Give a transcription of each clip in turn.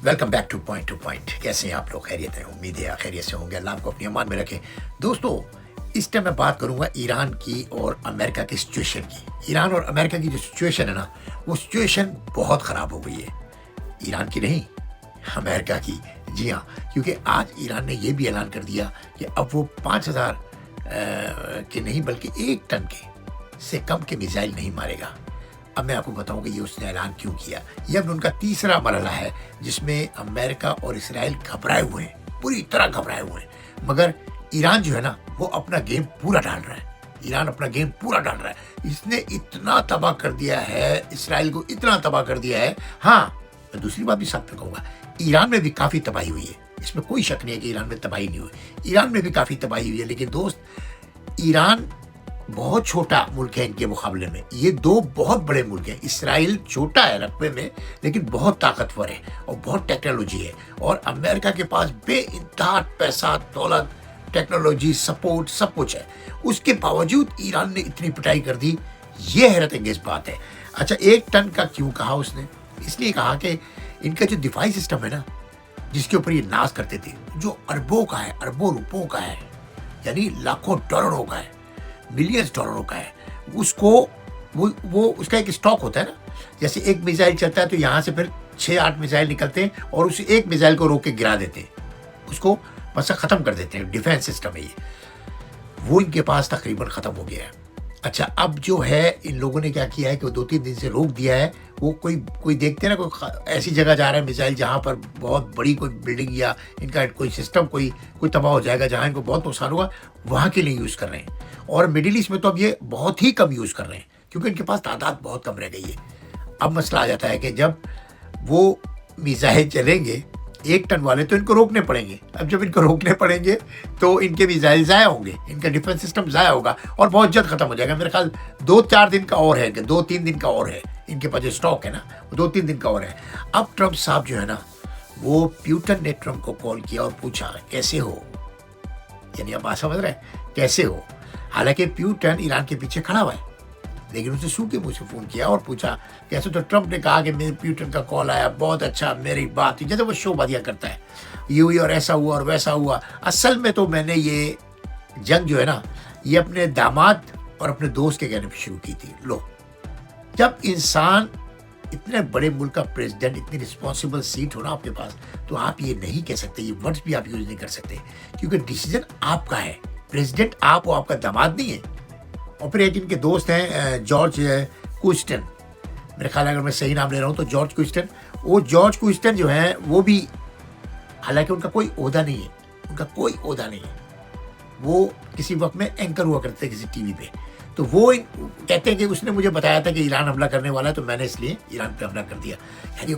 Welcome back two point. कैसे हैं आप लोग? खैरियत हैं? उम्मीद है खैरियत से होंगे। अल्लाह आपको अपनी अमान में रखे। दोस्तों, इस टाइम मैं बात करूंगा ईरान की और अमेरिका की सिचुएशन की। ईरान और अमेरिका की जो सिचुएशन है ना, वो सिचुएशन बहुत ख़राब हो गई है। ईरान की नहीं, अमेरिका की। जी हाँ, क्योंकि आज ईरान ने यह भी ऐलान कर दिया कि अब वो 5,000 के नहीं बल्कि 1 टन के से कम के मिसाइल नहीं मारेगा। अब मैं आपको बताऊं कि ये उसने ऐलान क्यों किया। ये अब उनका तीसरा मरहला है जिसमें अमेरिका और इसराइल घबराए हुए हैं, पूरी तरह घबराए हुए हैं। मगर ईरान जो है ना, वो अपना गेम पूरा डाल रहा है। ईरान अपना गेम पूरा डाल रहा है। इसने इतना तबाह कर दिया है, इसराइल को इतना तबाह कर दिया है। हाँ, मैं दूसरी बात भी साथ में कहूँगा, ईरान में भी काफ़ी तबाही हुई है। इसमें कोई शक नहीं है कि ईरान में तबाही नहीं हुई। ईरान में भी काफ़ी तबाही हुई है। लेकिन दोस्त, ईरान बहुत छोटा मुल्क है इनके मुकाबले में। ये 2 बहुत बड़े मुल्क हैं। इसराइल छोटा है रकबे में, लेकिन बहुत ताकतवर है और बहुत टेक्नोलॉजी है। और अमेरिका के पास बेइंतहा पैसा, दौलत, टेक्नोलॉजी, सपोर्ट, सब कुछ है। उसके बावजूद ईरान ने इतनी पिटाई कर दी। ये हैरत अंगेज बात है। अच्छा, 1 टन का क्यों कहा उसने? इसलिए कहा कि इनका जो दिफाई सिस्टम है ना, जिसके ऊपर ये नाज करते थे, जो अरबों का है, अरबों रुपयों का है, यानी लाखों डॉलरों का है, मिलियंस डॉलरों का है, उसको वो उसका एक स्टॉक होता है ना। जैसे एक मिसाइल चलता है तो यहाँ से फिर 6-8 मिसाइल निकलते हैं और उस एक मिसाइल को रोक के गिरा देते हैं, उसको बस ख़त्म कर देते हैं। डिफेंस सिस्टम है ये। वो इनके पास तकरीबन ख़त्म हो गया है। अच्छा, अब जो है इन लोगों ने क्या किया है कि 2-3 दिन से रोक दिया है। वो कोई देखते हैं ना, कोई ऐसी जगह जा रहा है मिसाइल जहाँ पर बहुत बड़ी कोई बिल्डिंग या इनका कोई सिस्टम कोई तबाह हो जाएगा, जहाँ इनको बहुत नुकसान होगा, वहाँ के लिए यूज़ कर रहे हैं। और मिडिल ईस्ट में तो अब ये बहुत ही कम यूज़ कर रहे हैं, क्योंकि इनके पास तादाद बहुत कम रह गई है। अब मसला आ जाता है कि जब वो मिसाइल चलेंगे 1 टन वाले, तो इनको रोकने पड़ेंगे। अब जब इनको रोकने पड़ेंगे तो इनके मिसाइल ज़ाया होंगे, इनका डिफेंस सिस्टम ज़ाया होगा और बहुत जल्द ख़त्म हो जाएगा। मेरे ख्याल 2-4 दिन का और है, 2-3 दिन का और है इनके पास जो स्टॉक है ना, 2-3 दिन का और है। अब ट्रंप साहब जो है ना, वो प्यूटन ने ट्रंप को कॉल किया और पूछा कैसे हो, यानी आप बात समझ रहे हैं, कैसे हो। हालांकि प्यूटन ईरान के पीछे खड़ा हुआ है, लेकिन उसने सूखे मुँह से फ़ोन किया और पूछा कैसे। तो ट्रंप ने कहा कि मेरे प्यूटन का कॉल आया, बहुत अच्छा, मेरी बात, जैसे वो शोबादियाँ करता है, ये हुई और ऐसा हुआ और वैसा हुआ। असल में तो मैंने ये जंग जो है ना, ये अपने दामाद और अपने दोस्त के कहने पर शुरू की थी। लो, जब इंसान इतने बड़े मुल्क का प्रेसिडेंट, इतनी रिस्पॉन्सिबल सीट हो ना आपके पास, तो आप ये नहीं कह सकते, ये वर्ड्स भी आप यूज़ नहीं कर सकते, क्योंकि डिसीजन आपका है। प्रेसिडेंट आप हो, आपका दामाद नहीं है। और फिर एक इनके दोस्त हैं जॉर्ज कुस्टन, मेरे ख्याल अगर मैं सही नाम ले रहा हूँ तो जॉर्ज कुस्टन। वो जॉर्ज कुस्टन जो है वो भी, हालांकि उनका कोई ओहदा नहीं है, उनका कोई ओहदा नहीं है, वो किसी वक्त में एंकर हुआ करते थे किसी टीवी पे। तो वो कहते हैं कि उसने मुझे बताया था कि ईरान हमला करने वाला है, तो मैंने इसलिए ईरान पे हमला कर दिया। यानी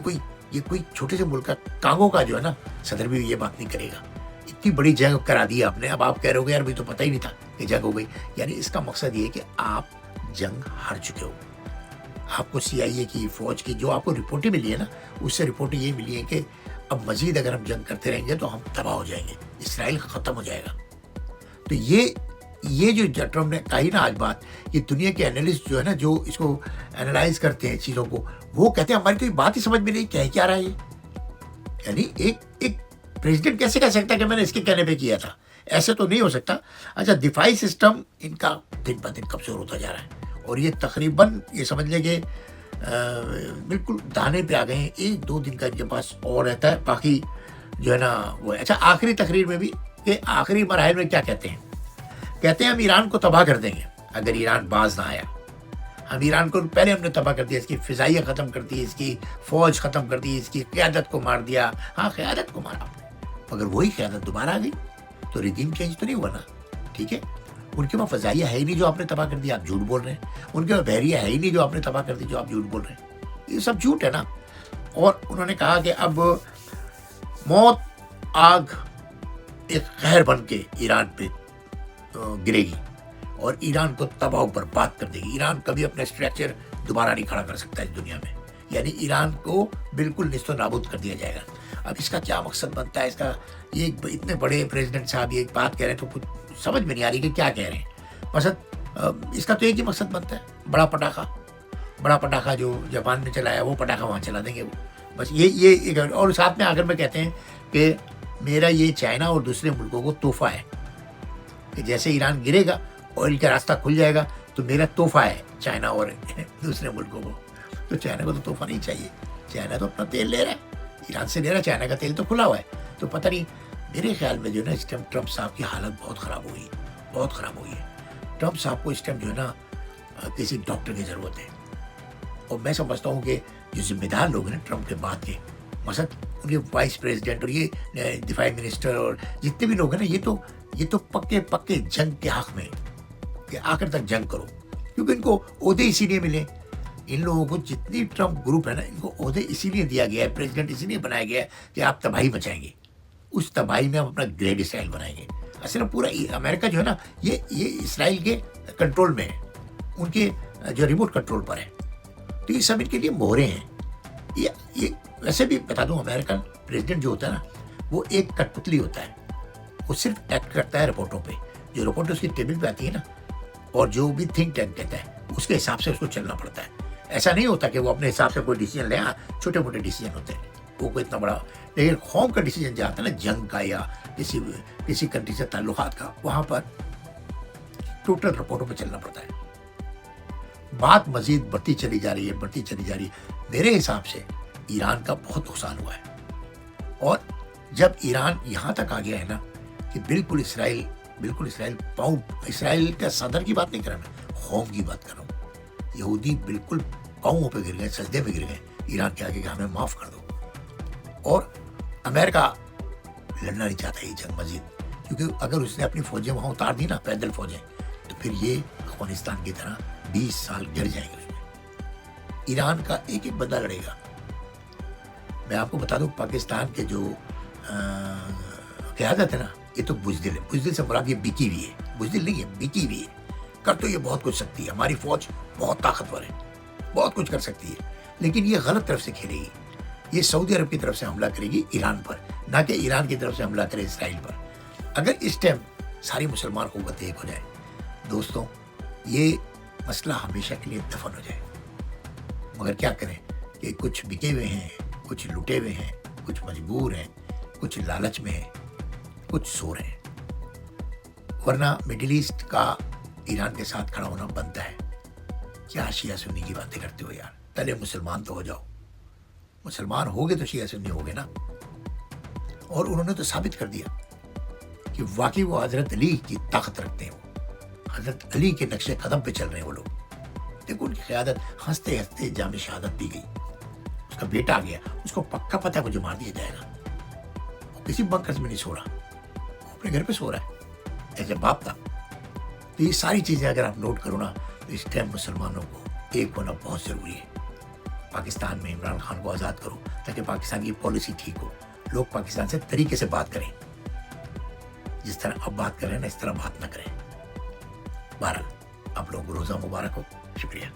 ये कोई छोटे से मुल्क का, कांगो का जो है ना सदर भी ये बात नहीं करेगा। इतनी बड़ी जंग करा दी आपने, अब आप कह रहे हो यार मुझे तो पता ही नहीं था कि जंग हो गई। यानी इसका मकसद ये है कि आप जंग हार चुके हो। आपको CIA की, फौज की जो आपको रिपोर्टें मिली है ना, उससे रिपोर्टें ये मिली है कि अब मजीद अगर हम जंग करते रहेंगे तो हम तबाह हो जाएंगे, इसराइल ख़त्म हो जाएगा। तो ये जो ट्रम्प ने कही ना आज बात, ये दुनिया के एनालिस्ट जो है ना, जो इसको एनालाइज करते हैं चीज़ों को, वो कहते हैं हमारी तो ये बात ही समझ में नहीं कह क्या रहा है ये। यानी एक प्रेसिडेंट कैसे कह सकता है कि मैंने इसके कहने पे किया था? ऐसे तो नहीं हो सकता। अच्छा, दिफाई सिस्टम इनका दिन ब दिन कमज़ोर होता जा रहा है और ये तकरीबन ये समझ लें कि बिल्कुल दाने पे आ गए हैं। 1-2 दिन का इनके पास और रहता है, बाकी जो है ना वो है। अच्छा, आखिरी तकरीर में भी कि आखिरी मराहल में क्या कहते हैं? कहते हैं हम ईरान को तबाह कर देंगे अगर ईरान बाज ना आया। हम ईरान को पहले हमने तबाह कर दिया, इसकी फ़िज़ाइयाँ ख़त्म कर दी, इसकी फ़ौज ख़त्म कर दी, इसकी क़यादत को मार दिया। हाँ, क़यादत को मारा आपने, मगर वही क़यादत दोबारा आ गई तो रिजीम चेंज तो नहीं हुआ ना। ठीक है, उनके वहाँ फ़ज़ाइया है ही नहीं जो आपने तबाह कर दिया, आप झूठ बोल रहे हैं। उनके वहाँ बहरिया है ही नहीं जो आपने तबाह कर दी, जो आप झूठ बोल रहे हैं। ये सब झूठ है ना। और उन्होंने कहा कि अब मौत आग एक कहर बन के ईरान पे गिरेगी और ईरान को तबाह बर्बाद कर देगी। ईरान कभी अपना स्ट्रक्चर दोबारा नहीं खड़ा कर सकता इस दुनिया में, यानी ईरान को बिल्कुल निस्तो नाबूद कर दिया जाएगा। अब इसका क्या मकसद बनता है इसका? ये इतने बड़े प्रेसिडेंट साहब ये एक बात कह रहे हैं तो कुछ समझ में नहीं आ रही कि क्या कह रहे हैं। मकसद इसका तो एक ही मकसद बनता है, बड़ा पटाखा जो जापान ने चलाया वो पटाखा वहाँ चला देंगे वो। بس یہ اور ساتھ میں آخر میں کہتے ہیں کہ میرا یہ چائنا اور دوسرے ملکوں کو تحفہ ہے کہ جیسے ایران گرے گا آئل کا راستہ کھل جائے گا تو میرا تحفہ ہے چائنا اور دوسرے ملکوں کو. تو چائنا کو تو تحفہ نہیں چاہیے, چائنا تو اپنا تیل لے رہا ہے, ایران سے لے رہا ہے, چائنا کا تیل تو کھلا ہوا ہے. تو پتہ نہیں, میرے خیال میں جو ہے نا اس ٹائم ٹرمپ صاحب کی حالت بہت خراب ہوئی ہے, بہت خراب ہوئی ہے. ٹرمپ صاحب کو اس ٹائم جو ہے نا کسی ڈاکٹر کی ضرورت ہے. اور میں سمجھتا ہوں کہ جو ذمہ دار لوگ ہیں نا ٹرمپ کے بعد کے, مثلا ان کے وائس پریزیڈنٹ اور یہ دفاعی منسٹر اور جتنے بھی لوگ ہیں نا, یہ تو پکے جنگ کے حق میں کہ آخر تک جنگ کرو, کیونکہ ان کو عہدے اسی لیے ملے. ان لوگوں کو جتنی ٹرمپ گروپ ہے نا, ان کو عہدے اسی لیے دیا گیا ہے, پریزیڈنٹ اسی لیے بنایا گیا ہے کہ آپ تباہی مچائیں گے. اس تباہی میں ہم اپنا گریڈ اسرائیل بنائیں گے. اصل میں پورا امریکہ جو ہے نا یہ اسرائیل کے کنٹرول میں ہے, ان کے جو ریموٹ کنٹرول پر ہے. تو یہ سب ان کے لیے مہرے ہیں. یہ ویسے بھی بتا دوں, امریکن پریزیڈنٹ جو ہوتا ہے نا وہ ایک کٹ پتلی ہوتا ہے. وہ صرف ایکٹ کرتا ہے رپورٹوں پہ, جو رپورٹ اس کی ٹیبل پہ آتی ہے نا, اور جو بھی تھنک ٹینک کہتا ہے اس کے حساب سے اس کو چلنا پڑتا ہے. ایسا نہیں ہوتا کہ وہ اپنے حساب سے کوئی ڈیسیجن لے. ہاں چھوٹے موٹے ڈیسیجن ہوتے ہیں, وہ کوئی اتنا بڑا, لیکن قوم کا ڈیسیجن جو آتا ہے نا جنگ کا یا کسی کنٹری سے تعلقات کا, وہاں پر ٹوٹل رپورٹوں پہ چلنا پڑتا ہے. بات مزید بڑھتی چلی جا رہی ہے. میرے حساب سے ایران کا بہت نقصان ہوا ہے. اور جب ایران یہاں تک آ گیا ہے نا کہ بالکل اسرائیل کا صدر کی بات نہیں کر رہا میں, قوم کی بات کر رہا ہوں. یہودی بالکل پاؤں پہ گر گئے, سجدے پہ گر گئے ایران کے آگے کہ ہمیں معاف کر دو. اور امریکہ لڑنا نہیں چاہتا یہ جنگ مزید, کیونکہ اگر اس نے اپنی فوجیں وہاں اتار دی نا, پیدل فوجیں, تو پھر یہ افغانستان کی طرح 20 سال گر جائیں گے اس میں. ایران کا ایک بندہ لڑے گا. میں آپ کو بتا دوں, پاکستان کے جو قیادت ہے نا, یہ تو بزدل ہے. بزدل سے مراد یہ بکی ہوئی ہے, بزدل نہیں ہے, بکی ہوئی ہے. کر تو یہ بہت کچھ سکتی ہے, ہماری فوج بہت طاقتور ہے, بہت کچھ کر سکتی ہے, لیکن یہ غلط طرف سے کھیلے گی. یہ سعودی عرب کی طرف سے حملہ کرے گی ایران پر, نہ کہ ایران کی طرف سے حملہ کرے اسرائیل پر. اگر اس ٹائم ساری مسلمان قوتیں ایک ہو جائے دوستوں, یہ مسئلہ ہمیشہ کے لیے دفن ہو جائے. مگر کیا کریں کہ کچھ بکے ہوئے ہیں, کچھ لٹے ہوئے ہیں, کچھ مجبور ہیں, کچھ لالچ میں ہیں, کچھ سو رہے ہیں. ورنہ مڈل ایسٹ کا ایران کے ساتھ کھڑا ہونا بنتا ہے. کیا شیعہ سنی کی باتیں کرتے ہو یار, پہلے مسلمان تو ہو جاؤ. مسلمان ہوگے تو شیعہ سنی ہوگے نا. اور انہوں نے تو ثابت کر دیا کہ واقعی وہ حضرت علی کی طاقت رکھتے ہیں, وہ حضرت علی کے نقش قدم پہ چل رہے ہیں وہ لوگ. دیکھو ان کی قیادت ہنستے ہنستے جام شہادت دی گئی. اس کا بیٹا آ گیا, اس کو پکا پتہ ہے مجھے مار دیا جائے گا. وہ کسی بنکرز میں نہیں سو رہا, وہ اپنے گھر پہ سو رہا ہے ایسے باپ تھا. تو یہ ساری چیزیں اگر آپ نوٹ کرو نا, تو اس ٹائم مسلمانوں کو ایک ہونا بہت ضروری ہے. پاکستان میں عمران خان کو آزاد کرو تاکہ پاکستان کی پالیسی ٹھیک ہو, لوگ پاکستان سے طریقے سے بات کریں. جس طرح اب بات کریں نا, اس طرح بات نہ کریں. بہرحال آپ لوگوں کو روزہ مبارک ہو. شکریہ.